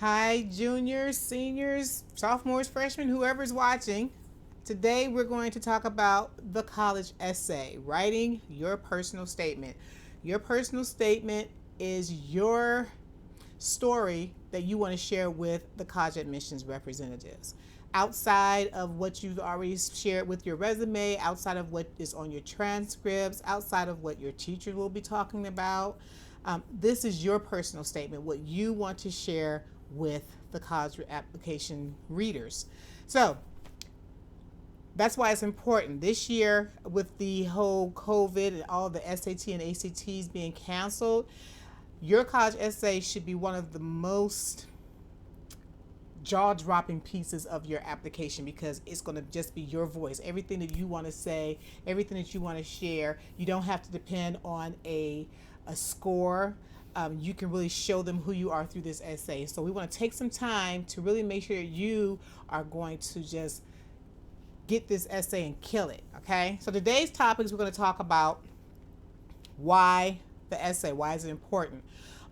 Hi, juniors, seniors, sophomores, freshmen, whoever's watching. Today we're going to talk about the college essay, writing your personal statement. Your personal statement is your story that you want to share with the college admissions representatives. Outside of what you've already shared with your resume, outside of what is on your transcripts, outside of what your teacher will be talking about, this is your personal statement, what you want to share with the college application readers. So that's why it's important. This year, with the whole COVID and all the SAT and ACTs being canceled, your college essay should be one of the most jaw-dropping pieces of your application because it's going to just be your voice. Everything that you want to say, everything that you want to share. You don't have to depend on a score. You can really show them who you are through this essay. So we want to take some time to really make sure you are going to just get this essay and kill it. Okay, so today's topics, we're going to talk about why the essay, why is it important.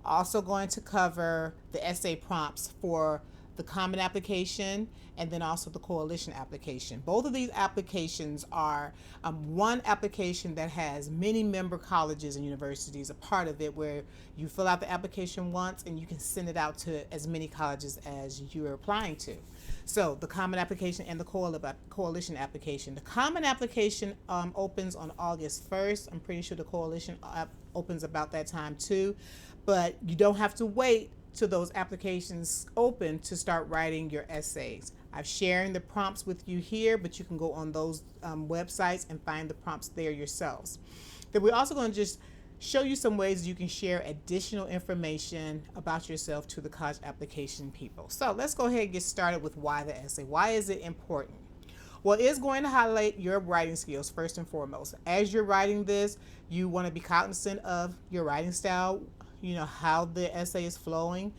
Also going to cover the essay prompts for the common application and then also the coalition application. Both of these applications are one application that has many member colleges and universities a part of it, where you fill out the application once and you can send it out to as many colleges as you're applying to. So the common application and the coalition application. The common application opens on August 1st. I'm pretty sure the coalition opens about that time too, but you don't have to wait till those applications open to start writing your essays. I've sharing the prompts with you here, but you can go on those websites and find the prompts there yourselves. Then we're also going to just show you some ways you can share additional information about yourself to the college application people. So let's go ahead and get started with why the essay. Why is it important? Well, it's going to highlight your writing skills first and foremost. As you're writing this, you want to be cognizant of your writing style, how the essay is flowing.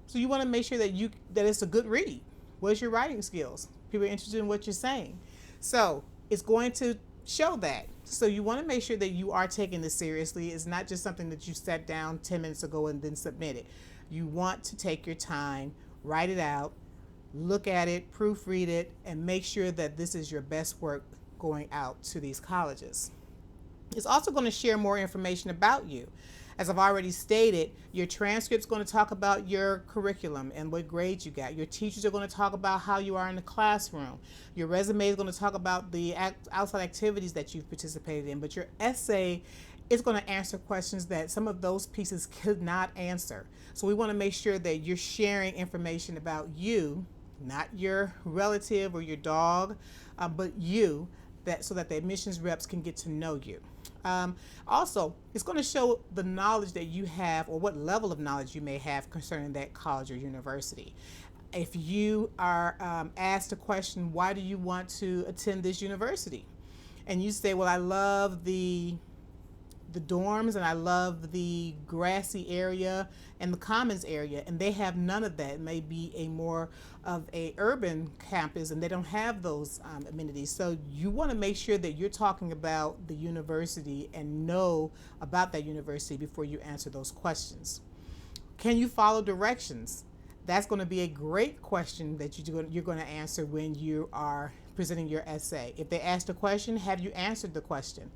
So you want to make sure that it's a good read. What's your writing skills? People are interested in what you're saying. So it's going to show that. So you want to make sure that you are taking this seriously. It's not just something that you sat down 10 minutes ago and then submit it. You want to take your time, write it out, look at it, proofread it, and make sure that this is your best work going out to these colleges. It's also going to share more information about you. As I've already stated, your transcript's going to talk about your curriculum and what grades you got. Your teachers are going to talk about how you are in the classroom. Your resume is going to talk about the outside activities that you've participated in. But your essay is going to answer questions that some of those pieces could not answer. So we want to make sure that you're sharing information about you, not your relative or your dog, but you, so that the admissions reps can get to know you. Also, it's going to show the knowledge that you have, or what level of knowledge you may have concerning that college or university. If you are asked a question, why do you want to attend this university? And you say, well, I love the dorms and I love the grassy area and the commons area, and they have none of that. It may be a more of a urban campus and they don't have those amenities. So you want to make sure that you're talking about the university and know about that university before you answer those questions. Can you follow directions? That's going to be a great question that you're going to answer when you are presenting your essay. If they asked a question, have you answered the question?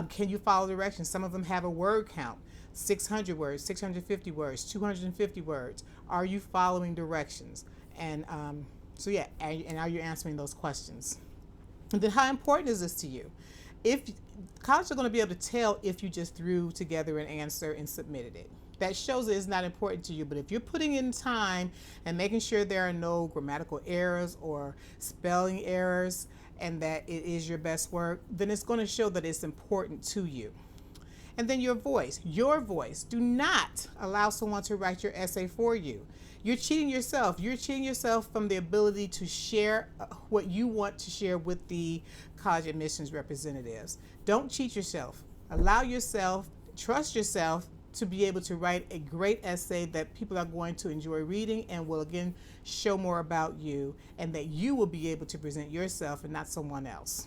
Can you follow directions? Some of them have a word count, 600 words, 650 words, 250 words. Are you following directions? And and are you answering those questions? And then how important is this to you? If colleges are going to be able to tell if you just threw together an answer and submitted it. That shows that it's not important to you. But if you're putting in time and making sure there are no grammatical errors or spelling errors and that it is your best work, then it's going to show that it's important to you. And then your voice. Do not allow someone to write your essay for you. You're cheating yourself. You're cheating yourself from the ability to share what you want to share with the college admissions representatives. Don't cheat yourself. Allow yourself, trust yourself to be able to write a great essay that people are going to enjoy reading and will again show more about you, and that you will be able to present yourself and not someone else.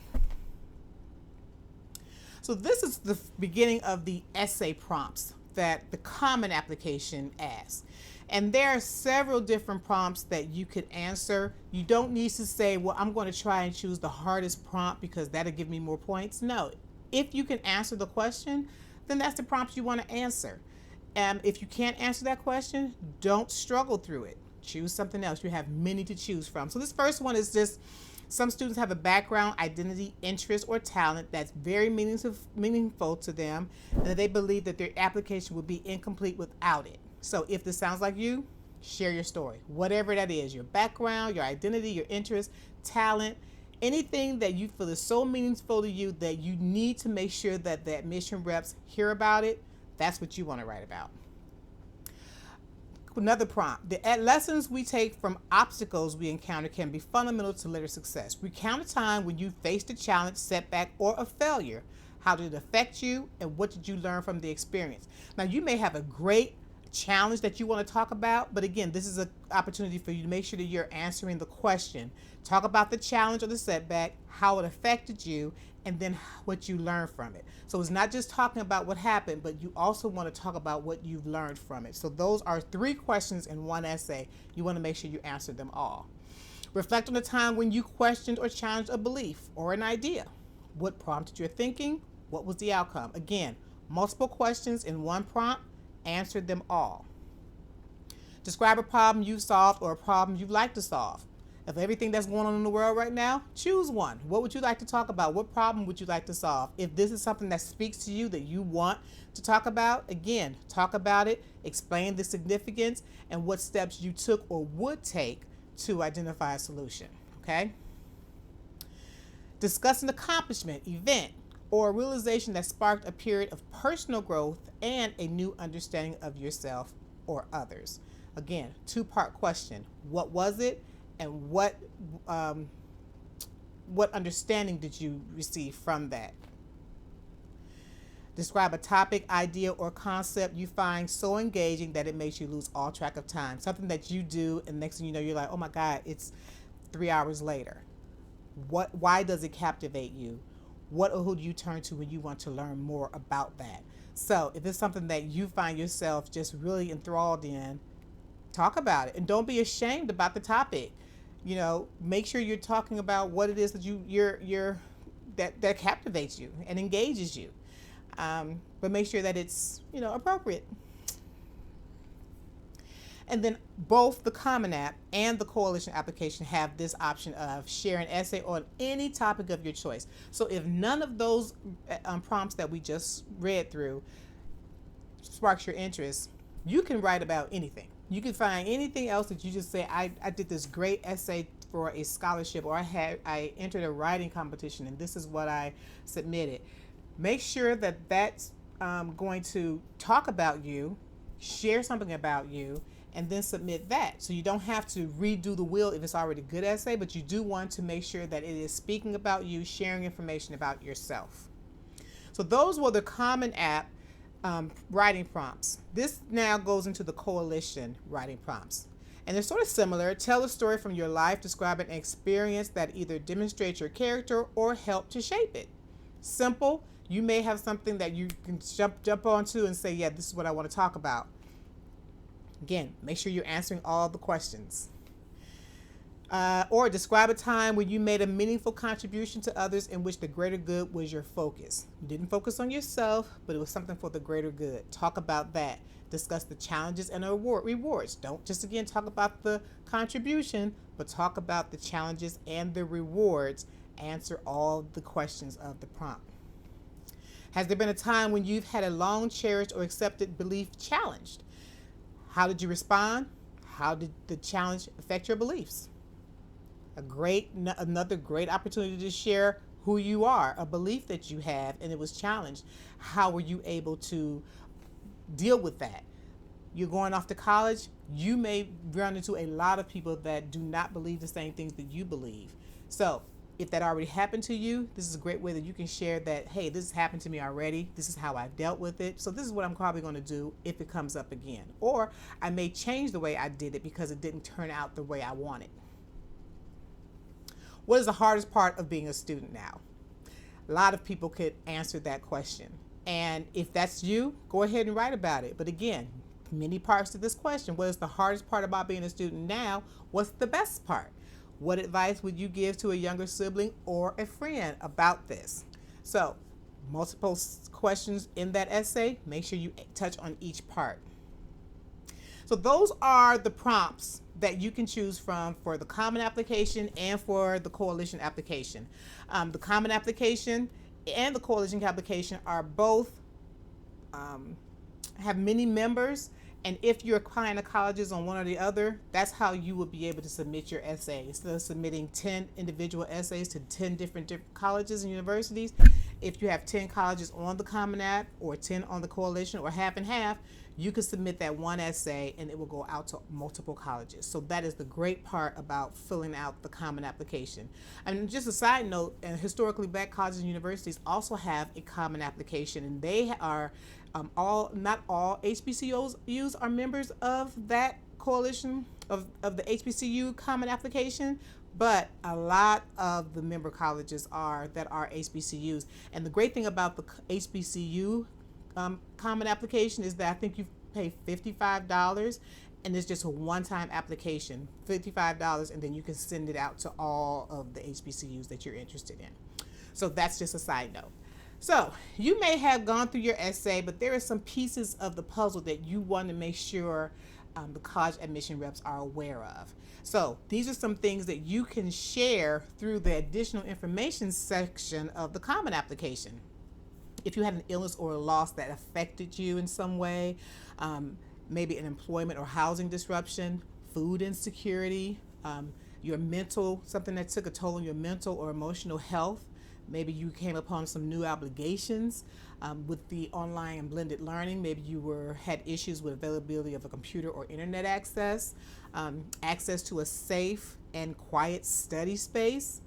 So this is the beginning of the essay prompts. that the common application asks. And there are several different prompts that you could answer. You don't need to say, well, I'm going to try and choose the hardest prompt because that'll give me more points. No, if you can answer the question, then that's the prompt you want to answer. If you can't answer that question, don't struggle through it. Choose something else. You have many to choose from. So this first one is just, some students have a background, identity, interest, or talent that's very meaningful to them, and that they believe that their application would be incomplete without it. So if this sounds like you, share your story. Whatever that is, your background, your identity, your interest, talent, anything that you feel is so meaningful to you that you need to make sure that the admission reps hear about it, that's what you want to write about. Another prompt. The lessons we take from obstacles we encounter can be fundamental to later success. Recount a time when you faced a challenge, setback, or a failure. How did it affect you, and what did you learn from the experience? Now, you may have a great challenge that you want to talk about, but again, this is an opportunity for you to make sure that you're answering the question. Talk about the challenge or the setback, how it affected you, and then what you learned from it. So it's not just talking about what happened, but you also want to talk about what you've learned from it. So those are 3 questions in one essay. You want to make sure you answer them all. Reflect on the time when you questioned or challenged a belief or an idea. What prompted your thinking? What was the outcome? Again, multiple questions in one prompt. Answer them all. Describe a problem you've solved or a problem you'd like to solve. Of everything that's going on in the world right now, choose one. What would you like to talk about? What problem would you like to solve? If this is something that speaks to you that you want to talk about, again, talk about it, explain the significance and what steps you took or would take to identify a solution, okay? Discuss an accomplishment, event, or a realization that sparked a period of personal growth and a new understanding of yourself or others. Again, 2-part question. What was it? And what understanding did you receive from that? Describe a topic, idea, or concept you find so engaging that it makes you lose all track of time. Something that you do, and next thing you know, you're like, oh my God, it's 3 hours later. Why does it captivate you? What or who do you turn to when you want to learn more about that? So if it's something that you find yourself just really enthralled in, talk about it, and don't be ashamed about the topic. You know, make sure you're talking about what it is that that captivates you and engages you. But make sure that it's, appropriate. And then both the Common App and the Coalition application have this option of share an essay on any topic of your choice. So if none of those prompts that we just read through sparks your interest, you can write about anything. You can find anything else that you just say, I did this great essay for a scholarship, or I entered a writing competition and this is what I submitted. Make sure that that's going to talk about you, share something about you, and then submit that. So you don't have to redo the wheel if it's already a good essay, but you do want to make sure that it is speaking about you, sharing information about yourself. So those were the Common App writing prompts. This now goes into the Coalition writing prompts. And they're sort of similar. Tell a story from your life, describe an experience that either demonstrates your character or help to shape it. Simple. You may have something that you can jump onto and say, yeah, this is what I want to talk about. Again, make sure you're answering all the questions. Or describe a time when you made a meaningful contribution to others in which the greater good was your focus. You didn't focus on yourself, but it was something for the greater good. Talk about that. Discuss the challenges and rewards. Don't just, again, talk about the contribution, but talk about the challenges and the rewards. Answer all the questions of the prompt. Has there been a time when you've had a long cherished or accepted belief challenged? How did you respond? How did the challenge affect your beliefs? Another great opportunity to share who you are, a belief that you have, and it was challenged. How were you able to deal with that? You're going off to college, you may run into a lot of people that do not believe the same things that you believe. So if that already happened to you, this is a great way that you can share that, hey, this has happened to me already. This is how I've dealt with it. So this is what I'm probably going to do if it comes up again. Or I may change the way I did it because it didn't turn out the way I wanted. What is the hardest part of being a student now? A lot of people could answer that question. And if that's you, go ahead and write about it. But again, many parts to this question. What is the hardest part about being a student now? What's the best part? What advice would you give to a younger sibling or a friend about this? So, multiple questions in that essay. Make sure you touch on each part. So those are the prompts that you can choose from for the common application and for the coalition application. The common application and the coalition application are both have many members, and if you're applying to colleges on one or the other, that's how you will be able to submit your essay. Instead of submitting 10 individual essays to 10 different colleges and universities, if you have 10 colleges on the Common App or 10 on the coalition or half and half, you can submit that one essay and it will go out to multiple colleges. So that is the great part about filling out the common application. And just a side note, historically black colleges and universities also have a common application, and they are not all HBCUs are members of that coalition of the HBCU common application, but a lot of the member colleges are HBCUs. And the great thing about the HBCU common application is that I think you pay $55, and it's just a one-time application, $55, and then you can send it out to all of the HBCUs that you're interested in. So that's just a side note. So you may have gone through your essay, but there are some pieces of the puzzle that you want to make sure the college admission reps are aware of. So these are some things that you can share through the additional information section of the common application. If you had an illness or a loss that affected you in some way, maybe an employment or housing disruption, food insecurity, something that took a toll on your mental or emotional health. Maybe you came upon some new obligations with the online and blended learning. Maybe you had issues with availability of a computer or internet access, access to a safe and quiet study space,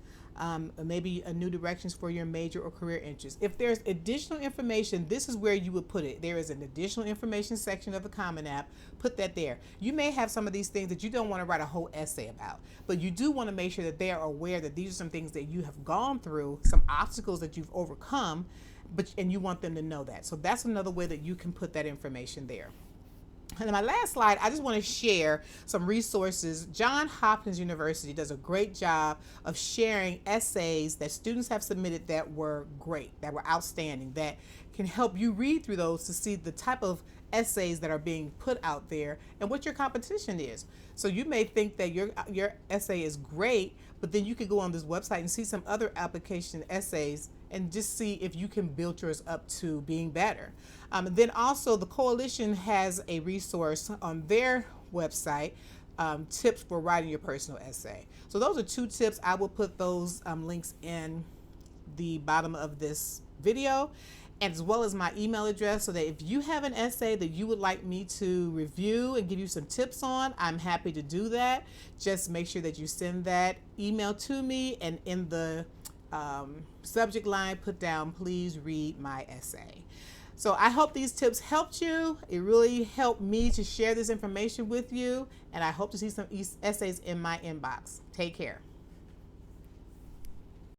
maybe a new directions for your major or career interests. If there's additional information, this is where you would put it. There is an additional information section of the Common App. Put that there. You may have some of these things that you don't want to write a whole essay about, but you do want to make sure that they are aware that these are some things that you have gone through, some obstacles that you've overcome, and you want them to know that. So that's another way that you can put that information there. And in my last slide, I just want to share some resources. Johns Hopkins University does a great job of sharing essays that students have submitted that were great, that were outstanding, that can help you read through those to see the type of essays that are being put out there and what your competition is. So you may think that your essay is great, but then you could go on this website and see some other application essays and just see if you can build yours up to being better. Then also the coalition has a resource on their website, tips for writing your personal essay. So those are 2 tips. I will put those links in the bottom of this video, as well as my email address, so that if you have an essay that you would like me to review and give you some tips on, I'm happy to do that. Just make sure that you send that email to me, and in the subject line put down, please read my essay. So I hope these tips helped you. It really helped me to share this information with you, and I hope to see some essays in my inbox. Take care.